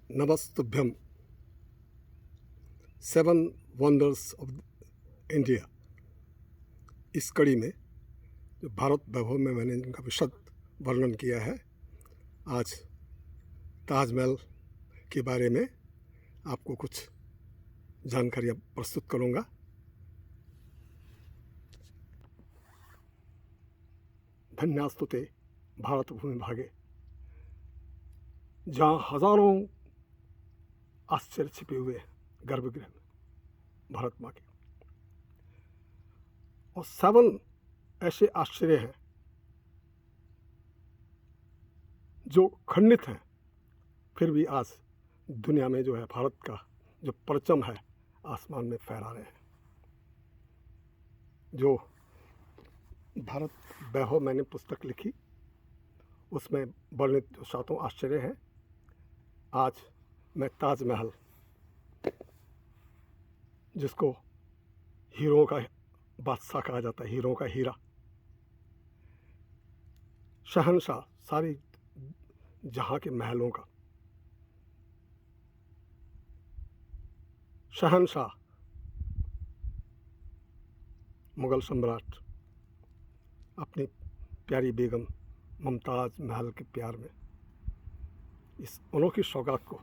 नमस्तुभ्यम। Seven wonders of India इस कड़ी में जो भारत वैभव में मैंने इनका विशद वर्णन किया है, आज ताजमहल के बारे में आपको कुछ जानकारियाँ प्रस्तुत करूँगा। धन्यास्तुते भारत भूमि भागे, जहाँ हजारों आश्चर्य छिपे हुए हैं गर्भगृह में भारत माँ के, और 7 ऐसे आश्चर्य हैं जो खंडित हैं, फिर भी आज दुनिया में जो है भारत का जो परचम है आसमान में फहरा रहे हैं। जो भारत वैभव मैंने पुस्तक लिखी, उसमें वर्णित जो 7 आश्चर्य हैं, आज मैं ताजमहल, जिसको हीरों का बादशाह कहा जाता है, हीरों का हीरा, शहंशाह, सारी जहाँ के महलों का शहंशाह, मुगल सम्राट अपनी प्यारी बेगम मुमताज़ महल के प्यार में इस अनोखी सौगात को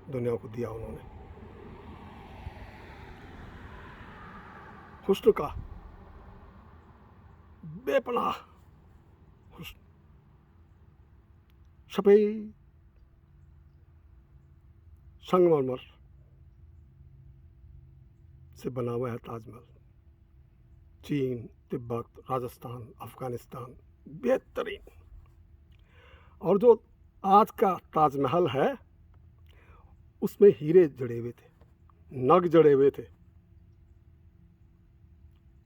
दुनिया को दिया उन्होंने। हुस्न का बेपनाह हुस्न, सफेद संगमरमर से बना हुआ है ताजमहल। चीन, तिब्बत, राजस्थान, अफगानिस्तान, बेहतरीन। और जो आज का ताजमहल है उसमें हीरे जड़े हुए थे, नग जड़े हुए थे,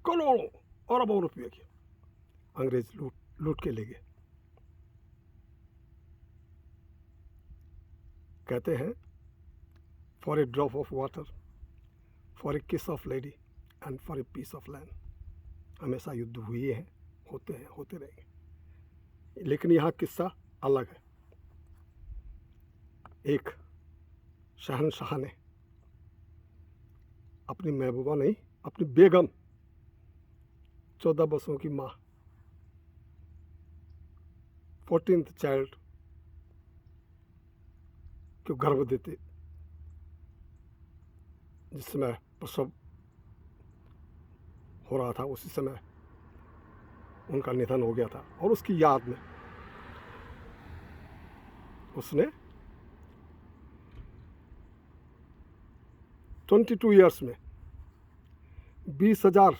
करोड़ों अरबों रुपये के अंग्रेज लूट के ले गए। कहते हैं, for a drop of water, for a kiss of lady and for a piece of land. हमेशा युद्ध हुए हैं, होते हैं, होते रहेंगे, लेकिन यहाँ किस्सा अलग है। एक शहंशाह ने अपनी महबूबा नहीं, अपनी बेगम, 14 वर्षों की माँ, 14th चाइल्ड को गर्भ देते, जिस समय प्रसव हो रहा था उसी समय उनका निधन हो गया था, और उसकी याद में उसने 22 ईयर्स में 20,000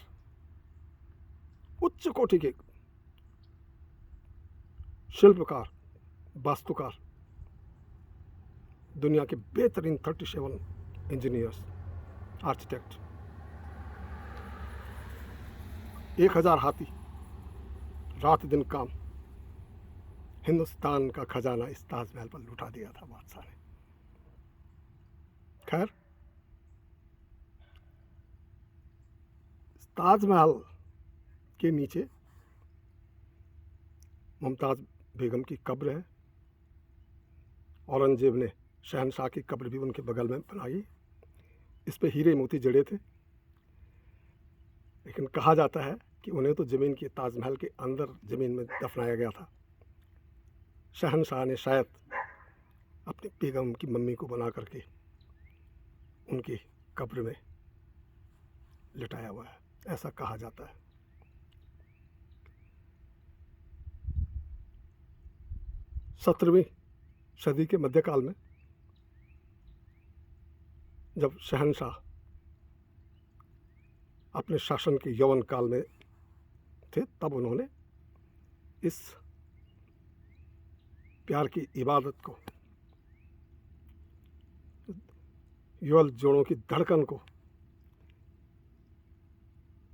उच्च कोटि के शिल्पकार, वास्तुकार, दुनिया के बेहतरीन 37 इंजीनियर्स, आर्किटेक्ट, 1000 हाथी, रात दिन काम, हिंदुस्तान का खजाना इस ताजमहल पर लुटा दिया था बादशाह ने। खैर, ताजमहल के नीचे मुमताज़ बेगम की कब्र है। औरंगजेब ने शहंशाह की कब्र भी उनके बगल में बनाई। इस पे हीरे मोती जड़े थे, लेकिन कहा जाता है कि उन्हें तो ज़मीन की, ताजमहल के अंदर ज़मीन में दफनाया गया था। शहंशाह ने शायद अपनी बेगम की मम्मी को बना करके उनकी कब्र में लिटाया हुआ है, ऐसा कहा जाता है। सत्रहवीं सदी के मध्यकाल में जब शहंशाह अपने शासन के यौवन काल में थे, तब उन्होंने इस प्यार की इबादत को, युगल जोड़ों की धड़कन को,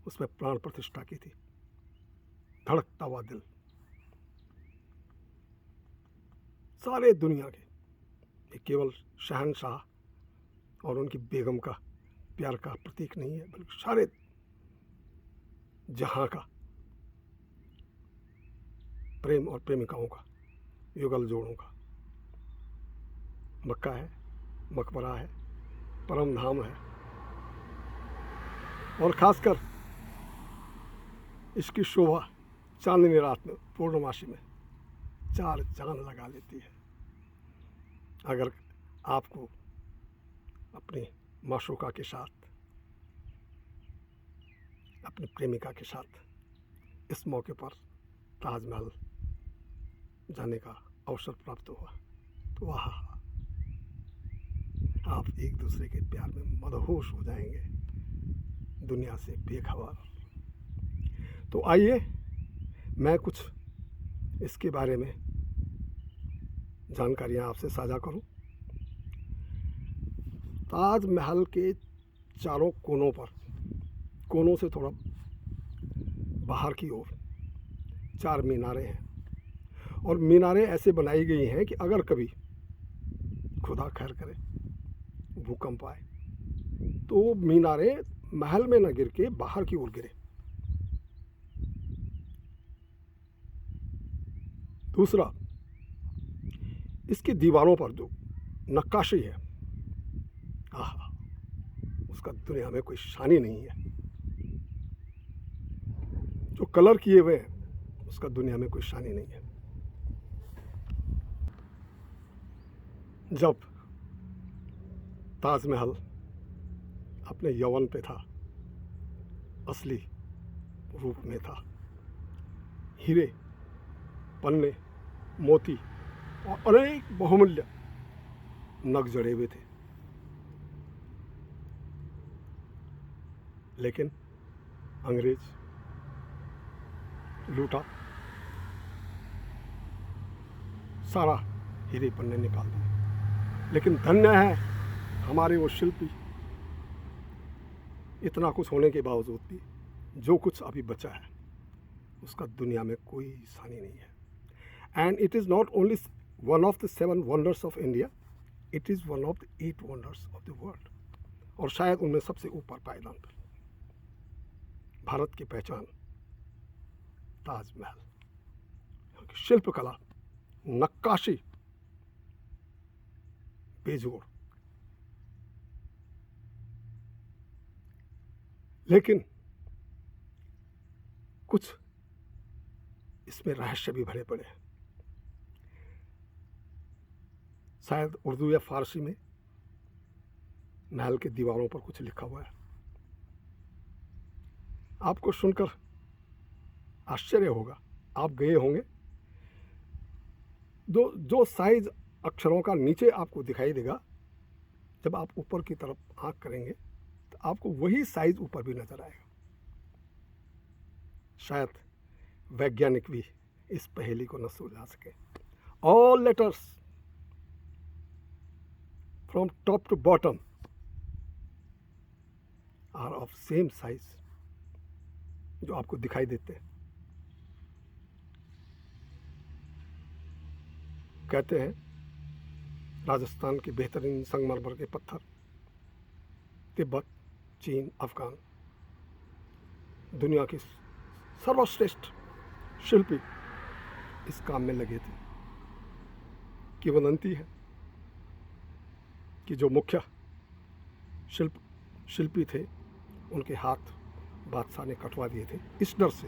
उसमें प्राण प्रतिष्ठा की थी। धड़कता हुआ दिल, सारे दुनिया के, ये केवल शहंशाह और उनकी बेगम का प्यार का प्रतीक नहीं है, बल्कि सारे जहां का प्रेम और प्रेमिकाओं का, युगल जोड़ों का। मक्का है, मकबरा है, परम धाम है। और ख़ासकर इसकी शोभा चांदनी रात में, पूर्णमासी में 4 चांद लगा लेती है। अगर आपको अपनी माशूका के साथ, अपनी प्रेमिका के साथ इस मौके पर ताजमहल जाने का अवसर प्राप्त हुआ तो वाह, आप एक दूसरे के प्यार में मदहोश हो जाएंगे, दुनिया से बेखबर। तो आइए मैं कुछ इसके बारे में जानकारियाँ आपसे साझा करूं। ताजमहल के चारों कोनों पर, कोनों से थोड़ा बाहर की ओर 4 मीनारें हैं। और मीनारें ऐसे बनाई गई हैं कि अगर कभी खुदा खैर करे भूकंप आए तो मीनारें महल में न गिर के बाहर की ओर गिरे। दूसरा, इसकी दीवारों पर जो नक्काशी है, आहा, उसका दुनिया में कोई शानी नहीं है। जो कलर किए हुए हैं उसका दुनिया में कोई शानी नहीं है। जब ताजमहल अपने यौवन पे था, असली रूप में था, हीरे, पन्ने, मोती और अनेक बहुमूल्य नग जड़े हुए थे। लेकिन अंग्रेज लूटा, सारा हीरे पन्ने निकाल दिए। लेकिन धन्य है हमारे वो शिल्पी, इतना कुछ होने के बावजूद भी जो कुछ अभी बचा है उसका दुनिया में कोई सानी नहीं है। And it is not only one of the 7 wonders of India, it is one of the 8 wonders of the world. और शायद उनमें सबसे ऊपर पायदान पर भारत की पहचान ताजमहल, शिल्पकला, नक्काशी बेजोड़। लेकिन कुछ इसमें रहस्य भी भरे पड़े हैं। शायद उर्दू या फारसी में महल के दीवारों पर कुछ लिखा हुआ है। आपको सुनकर आश्चर्य होगा, आप गए होंगे, जो साइज अक्षरों का नीचे आपको दिखाई देगा, जब आप ऊपर की तरफ आंख करेंगे तो आपको वही साइज ऊपर भी नजर आएगा। शायद वैज्ञानिक भी इस पहेली को न सुलझा सके। All letters from top to bottom are of same size, जो आपको दिखाई देते हैं। कहते हैं राजस्थान के बेहतरीन संगमरमर के पत्थर, तिब्बत, चीन, अफगान, दुनिया के सर्वश्रेष्ठ शिल्पी इस काम में लगे थे। किंवदंती है कि जो मुख्य शिल्पी थे उनके हाथ बादशाह ने कटवा दिए थे, इस डर से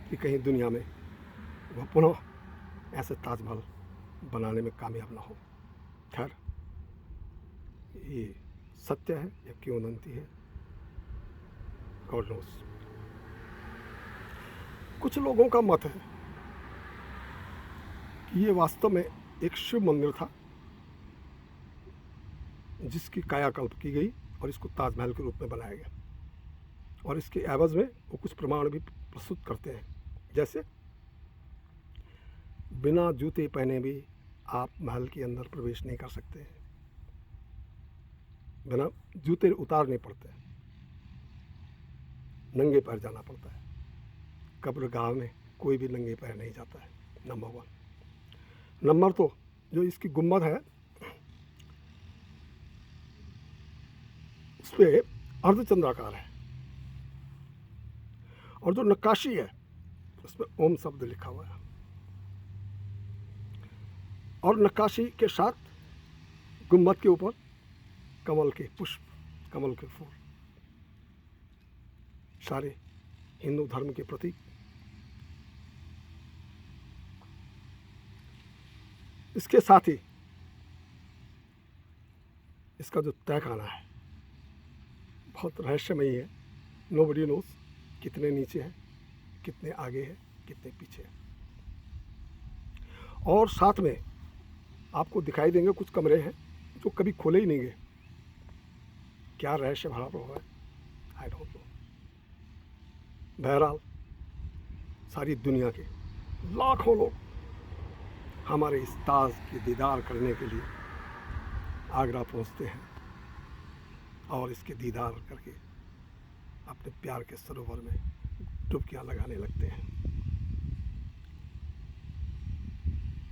कि कहीं दुनिया में वह पुनः ऐसे ताजमहल बनाने में कामयाब ना हो। खैर, ये सत्य है या किंवदंती है, गॉड नोस। कुछ लोगों का मत है कि ये वास्तव में एक शिव मंदिर था जिसकी कायाकल्प की गई और इसको ताजमहल के रूप में बनाया गया। और इसके एवज में वो कुछ प्रमाण भी प्रस्तुत करते हैं, जैसे बिना जूते पहने भी आप महल के अंदर प्रवेश नहीं कर सकते हैं, बिना जूते उतारने पड़ते हैं, नंगे पैर जाना पड़ता है। कब्रगाह में कोई भी नंगे पैर नहीं जाता है, नंबर 1। नंबर 2, जो इसकी गुम्बद है उस पर अर्धचंद्राकार है, और जो नक्काशी है उस पर ओम शब्द लिखा हुआ है। और नक्काशी के साथ गुम्बद के ऊपर कमल के पुष्प, कमल के फूल, सारे हिंदू धर्म के प्रतीक। इसके साथ ही इसका जो तहखाना है बहुत रहस्यमयी है। नोबडी नोस कितने नीचे है, कितने आगे है, कितने पीछे है। और साथ में आपको दिखाई देंगे कुछ कमरे हैं जो कभी खोले ही नहीं गए। क्या रहस्य भरा हुआ है, आई डोंट नो। बहरहाल सारी दुनिया के लाखों लोग हमारे इस ताज के दीदार करने के लिए आगरा पहुंचते हैं और इसके दीदार करके अपने प्यार के सरोवर में डुबकियां लगाने लगते हैं।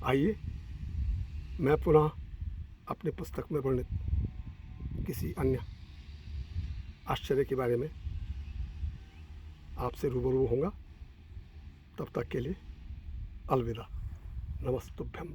आइए मैं पुनः अपनी पुस्तक में वर्णित किसी अन्य आश्चर्य के बारे में आपसे रूबरू होऊंगा। तब तक के लिए अलविदा, नमस्तुभ्यम।